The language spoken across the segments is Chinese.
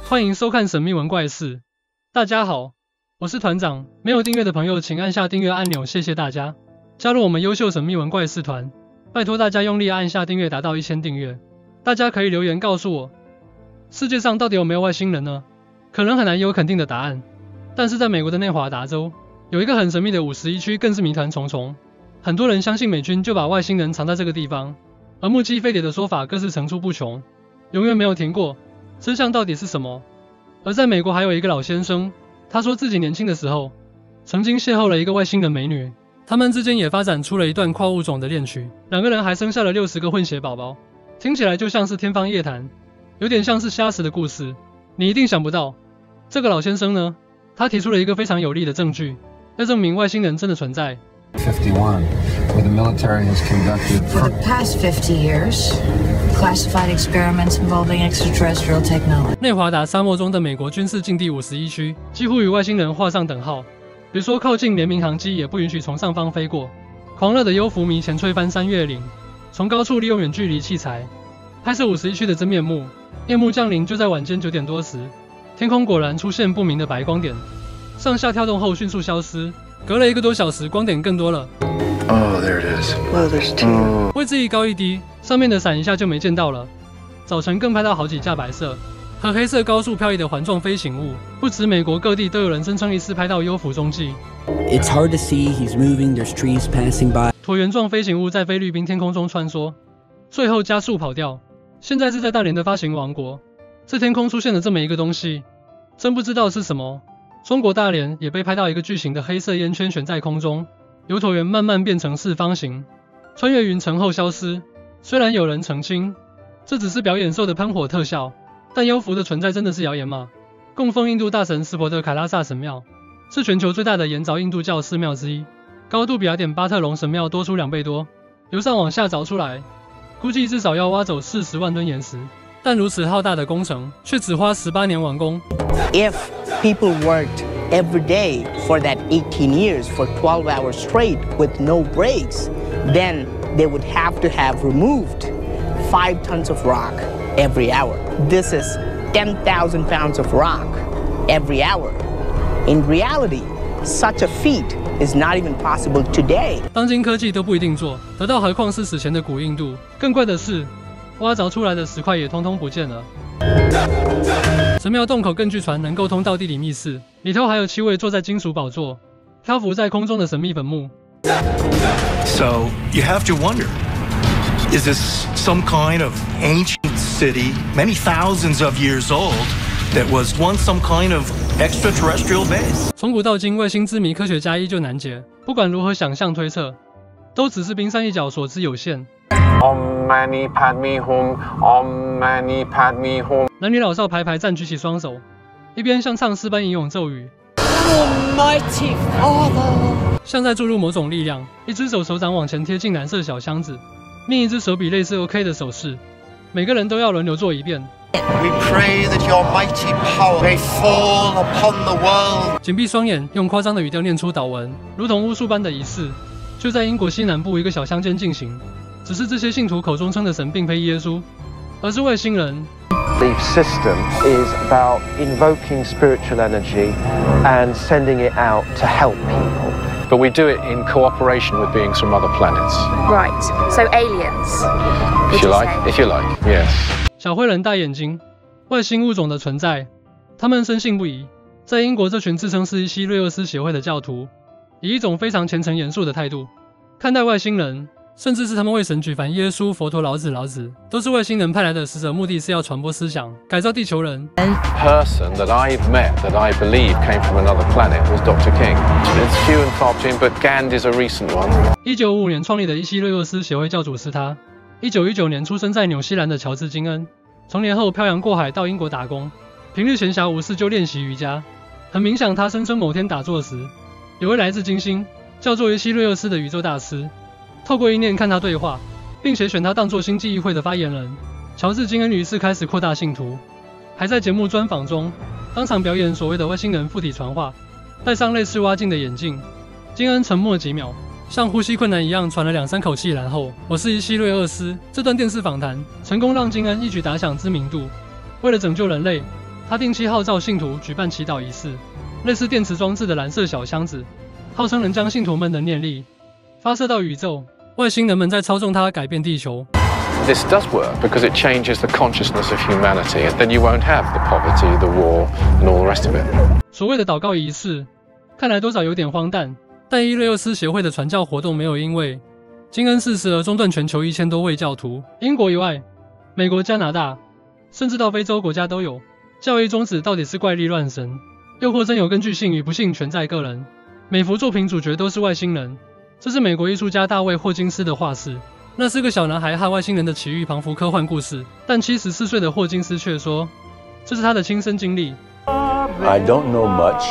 欢迎收看神秘文怪事。大家好，我是团长。没有订阅的朋友，请按下订阅按钮，谢谢大家。加入我们优秀神秘文怪事团，拜托大家用力按下订阅，达到1000订阅。大家可以留言告诉我，世界上到底有没有外星人呢？可能很难有肯定的答案。但是在美国的内华达州，有一个很神秘的51区，更是谜团重重。很多人相信美军就把外星人藏在这个地方，而目击飞碟的说法更是层出不穷，永远没有停过。真相到底是什么？而在美国还有一个老先生，他说自己年轻的时候曾经邂逅了一个外星人美女，他们之间也发展出了一段跨物种的恋曲，两个人还生下了60个混血宝宝，听起来就像是天方夜谭，有点像是瞎死的故事。你一定想不到，这个老先生呢，他提出了一个非常有力的证据，要证明外星人真的存在。51, where the military has conducted for the past 50 years, classified experiments involving extraterrestrial technology. 内华达沙漠中的美国军事禁地51区，几乎与外星人画上等号。比如说，靠近连民航机也不允许从上方飞过。狂热的幽浮迷前吹翻山越岭，从高处利用远距离器材拍摄51区的真面目。夜幕降临，就在晚间9点多时，天空果然出现不明的白光点，上下跳动后迅速消失。隔了1个多小时，光点更多了。Oh, there it is. Well, there's two. 位置一高一低，上面的闪一下就没见到了。早晨更拍到好几架白色和黑色高速漂移的环状飞行物，不止美国各地都有人声称疑似拍到幽浮踪迹。It's hard to see. He's moving. There's trees passing by. 椭圆状飞行物在菲律宾天空中穿梭，最后加速跑掉。现在是在大连的发行王国，这天空出现了这么一个东西，真不知道是什么。中国大连也被拍到一个巨型的黑色烟圈悬在空中，由椭圆慢慢变成四方形，穿越云层后消失。虽然有人澄清，这只是表演秀的喷火特效，但幽浮的存在真的是谣言吗？供奉印度大神湿婆的凯拉萨神庙，是全球最大的沿凿印度教寺庙之一，高度比雅典巴特隆神庙多出2倍多。由上往下凿出来，估计至少要挖走40万吨岩石。但如此浩大的工程，却只花18年完工。If people worked every day for that 18 years for 12 hours straight with no breaks, then they would have to have removed 5 tons of rock every hour. This is 10,000 pounds of rock every hour. In reality, such a feat is not even possible today. 当今科技都不一定做得到，何况是史前的古印度。更怪的是，挖凿出来的石块也通通不见了。神庙洞口更据传能够通到地理密室，里头还有7位坐在金属宝座、漂浮在空中的神秘坟墓。So you have to wonder, is this some kind of ancient city, many thousands of years old, that was once some kind of extraterrestrial base? 从古到今，外星之谜科学家依旧难解，不管如何想象推测，都只是冰山一角，所知有限。Om Mani Padme Hum, Om Mani Padme Hum。男女老少排排站举起双手，一边像唱诗般吟咏咒语。Almighty Father， 像在注入某种力量。一只手掌往前贴进蓝色小箱子，另一只手比类似 OK 的手势。每个人都要轮流做一遍。We pray that your mighty power may fall upon the world。紧闭双眼，用夸张的语调念出祷文，如同巫术般的仪式，就在英国西南部一个小乡间进行。只是这些信徒口中称的神并非耶稣，而是外星人。Belief system is about invoking spiritual energy and sending it out to help people. But we do it in cooperation with beings from other planets. Right, so aliens. If you like, yes. 小灰人大眼睛，外星物种的存在，他们深信不疑。在英国，这群自称是伊西瑞厄斯协会的教徒，以一种非常虔诚严肃的态度看待外星人。甚至是他们为神举凡耶稣、佛陀、老子都是外星人派来的使者，目的是要传播思想，改造地球人。Person that I've met that I believe came from another planet was Dr. King. It's few and far between, but Gandhi's a recent one. 1955年创立的伊西瑞厄斯协会教主是他。1919年出生在纽西兰的乔治金恩，从年后漂洋过海到英国打工，平日闲暇无事就练习瑜伽。很冥想，他声称某天打坐时，有位来自金星叫做伊西瑞厄斯的宇宙大师。透过意念看他对话，并且选他当作星际议会的发言人。乔治金恩于是开始扩大信徒，还在节目专访中当场表演所谓的外星人附体传话，戴上类似蛙镜的眼镜。金恩沉默几秒，像呼吸困难一样喘了2-3口气，然后我是伊西瑞厄斯。这段电视访谈成功让金恩一举打响知名度。为了拯救人类，他定期号召信徒举办祈祷仪式，类似电池装置的蓝色小箱子，号称能将信徒们的念力发射到宇宙，外星人们在操纵它改变地球。This does work because it changes the consciousness of humanity, and then you won't have the poverty, the war, and all the rest of it. 所谓的祷告仪式，看来多少有点荒诞，但伊瑞厄斯协会的传教活动没有因为金恩逝世而中断全球1000多位教徒。英国以外，美国、加拿大，甚至到非洲国家都有。教义宗旨到底是怪力乱神，又或真有根据？信与不信全在个人。每幅作品主角都是外星人，这是美国艺术家大卫·霍金斯的画室。那是个小男孩和外星人的奇遇庞佛科幻故事，但74岁的霍金斯却说，这是他的亲身经历。I don't know much,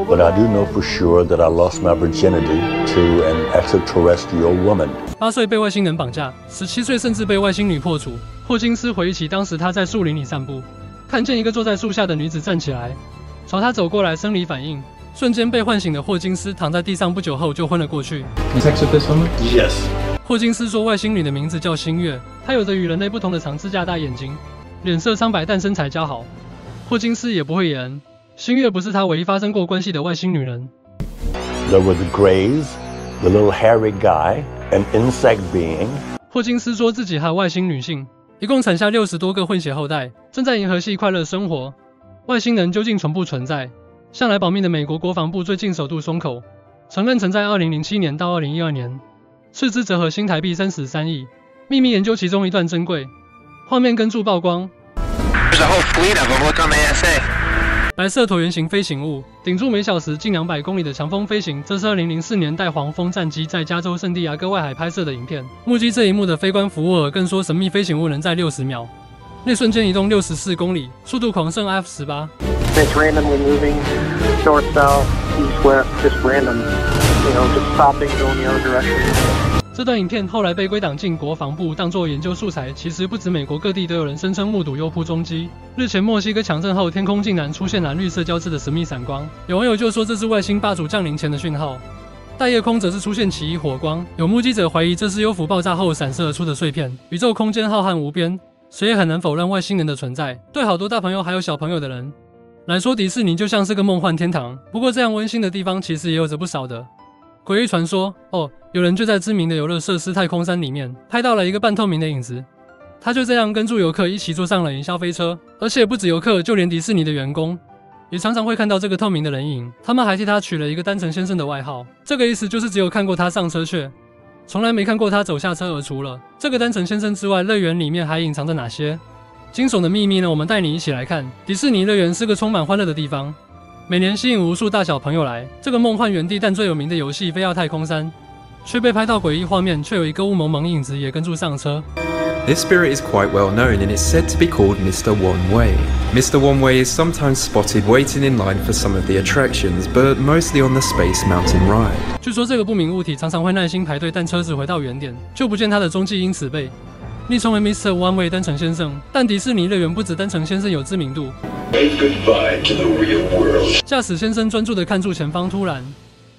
but I do know for sure that I lost my virginity to an extraterrestrial woman. 8岁被外星人绑架，17岁甚至被外星女破处。霍金斯回忆起当时他在树林里散步，看见一个坐在树下的女子站起来，朝他走过来，生理反应，瞬间被唤醒的霍金斯躺在地上，不久后就昏了过去。Sex with this woman? Yes. 霍金斯说，外星女的名字叫星月，她有着与人类不同的长指甲、大眼睛，脸色苍白但身材姣好。霍金斯也不会演，星月不是他唯一发生过关系的外星女人。There were the Greys, the little hairy guy, an insect being. 霍金斯说自己和外星女性一共产下60多个混血后代，正在银河系快乐生活。外星人究竟存不存在？向来保密的美国国防部最近首度松口，承认曾在2007年到2012年斥资折合新台币33亿，秘密研究其中一段珍贵画面跟住曝光。白色椭圆形飞行物顶住每小时近200公里的强风飞行，这是2004年代黄蜂战机在加州圣地亚哥外海拍摄的影片。目击这一幕的飞官福沃尔更说，神秘飞行物能在60秒内瞬间移动64公里，速度狂胜 F-18。It's randomly moving north, south, east, west, just random, just stopping, going the other direction. 这段影片后来被归档进国防部，当作研究素材。其实不止美国各地都有人声称目睹 UFO 踪迹。日前墨西哥强震后，天空竟然出现蓝绿色交织的神秘闪光，有网友就说这是外星霸主降临前的讯号。大夜空则是出现奇异火光，有目击者怀疑这是幽浮爆炸后散射而出的碎片。宇宙空间浩瀚无边，谁也很难否认外星人的存在。对好多大朋友还有小朋友的人来说，迪士尼就像是个梦幻天堂。不过这样温馨的地方其实也有着不少的诡异传说哦。有人就在知名的游乐设施太空山里面拍到了一个半透明的影子，他就这样跟住游客一起坐上了云霄飞车。而且不止游客，就连迪士尼的员工也常常会看到这个透明的人影。他们还替他取了一个单程先生的外号，这个意思就是只有看过他上车，却从来没看过他走下车。而除了这个单程先生之外，乐园里面还隐藏着哪些惊悚的秘密呢？我们带你一起来看。迪士尼乐园是个充满欢乐的地方，每年吸引无数大小朋友来这个梦幻园地。但最有名的游戏飞到太空山却被拍到诡异画面，却有一个雾蒙蒙影子也跟住上车。This spirit is quite well known and it's said to be called Mr. One Way. Mr. One Way is sometimes spotted waiting in line for some of the attractions, but mostly on the Space Mountain ride. 据说这个不明物体常常会耐心排队，但车子回到原点就不见它的踪迹，因此被昵称为 Mr. One Way 单程先生。但迪士尼乐园不止单程先生有知名度。驾驶先生专注地看住前方，突然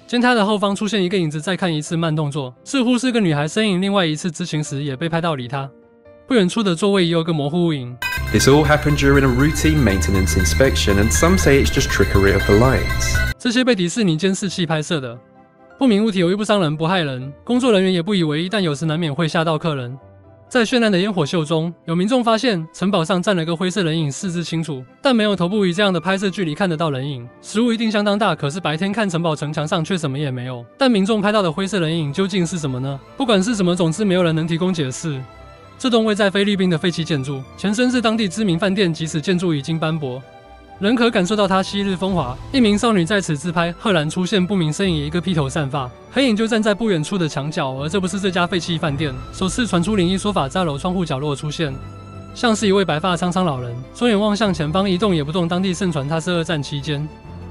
见他的后方出现一个影子，再看一次慢动作，似乎是个女孩身影。另外一次执勤时也被拍到离他不远处的座位也有个模糊影。This all happened during a routine maintenance inspection, and some say it's just trickery of the lights. 这些被迪士尼监视器拍摄的不明物体有意不伤人不害人，工作人员也不以为意，但有时难免会吓到客人。在绚烂的烟火秀中，有民众发现城堡上站了个灰色人影，四肢清楚，但没有头部。以这样的拍摄距离看得到人影，实物一定相当大。可是白天看城堡城墙上却什么也没有。但民众拍到的灰色人影究竟是什么呢？不管是什么，总之没有人能提供解释。这栋位在菲律宾的废弃建筑，前身是当地知名饭店，即使建筑已经斑驳，仍可感受到它昔日风华。一名少女在此自拍，赫然出现不明身影，一个披头散发黑影就站在不远处的墙角。而这不是这家废弃饭店首次传出灵异说法，在楼窗户角落出现，像是一位白发苍苍老人，双眼望向前方，一动也不动。当地盛传他是2战期间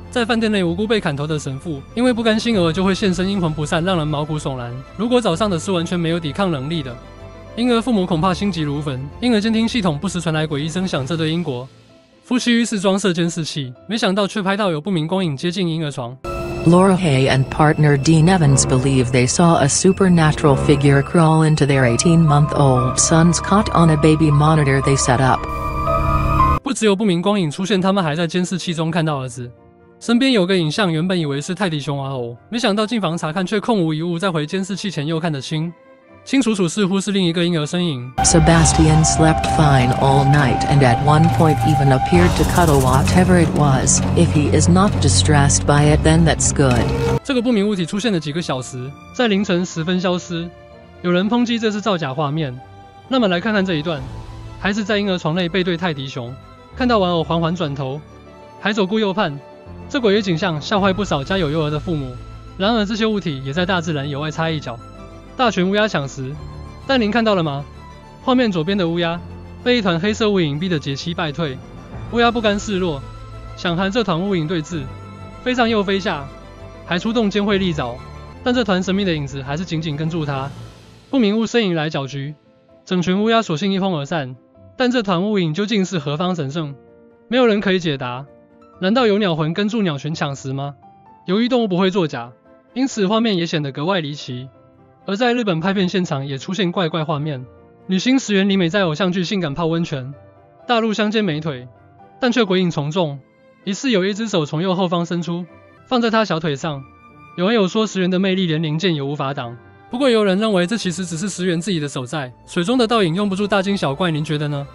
在饭店内无辜被砍头的神父，因为不甘心而就会现身阴魂不散，让人毛骨悚然。如果找上的是完全没有抵抗能力的婴儿，父母恐怕心急如焚。婴儿监听系统不时传来诡异声响，这对英国夫妻于是装设监视器，没想到却拍到有不明光影接近婴儿床。Laura Hay and partner Dean Evans believe they saw a supernatural figure crawl into their 18-month-old son's cot on a baby monitor they set up. 不不只有不明光影出现，他们还在监视器中看到儿子身边有个影像，原本以为是泰迪熊玩偶，没想到进房查看却空无一物。再回监视器前又看得清楚楚，似乎是另一个婴儿身影。Sebastian slept fine all night and at one point even appeared to cuddle whatever it was. If he is not distressed by it, then that's good. 这个不明物体出现了几个小时，在凌晨时分消失。有人抨击这是造假画面。那么来看看这一段，孩子在婴儿床内背对泰迪熊，看到玩偶缓缓转头，还走顾右盼。这诡异景象吓坏不少家有幼儿的父母。然而这些物体也在大自然有外插一脚。大群乌鸦抢食，但您看到了吗？画面左边的乌鸦被一团黑色雾影逼得节期败退，乌鸦不甘示弱，想和这团雾影对峙，飞上又飞下，还出动尖喙利爪，但这团神秘的影子还是紧紧跟住它。不明物身影来搅局，整群乌鸦索性一哄而散，但这团雾影究竟是何方神圣？没有人可以解答。难道有鸟魂跟住鸟群抢食吗？由于动物不会作假，因此画面也显得格外离奇。而在日本拍片现场也出现怪画面，女星石原里美在偶像剧性感泡温泉，大陆相间美腿，但却鬼影重重，疑似有一只手从右后方伸出，放在她小腿上。有网友说石原的魅力连零件也无法挡，不过也有人认为这其实只是石原自己的手在水中的倒影，用不住大惊小怪，您觉得呢？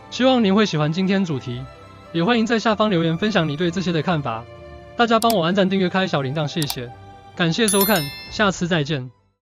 希望您会喜欢今天主题，也欢迎在下方留言分享你对这些的看法。大家帮我按赞、订阅、开小铃铛，谢谢。感谢收看，下次再见。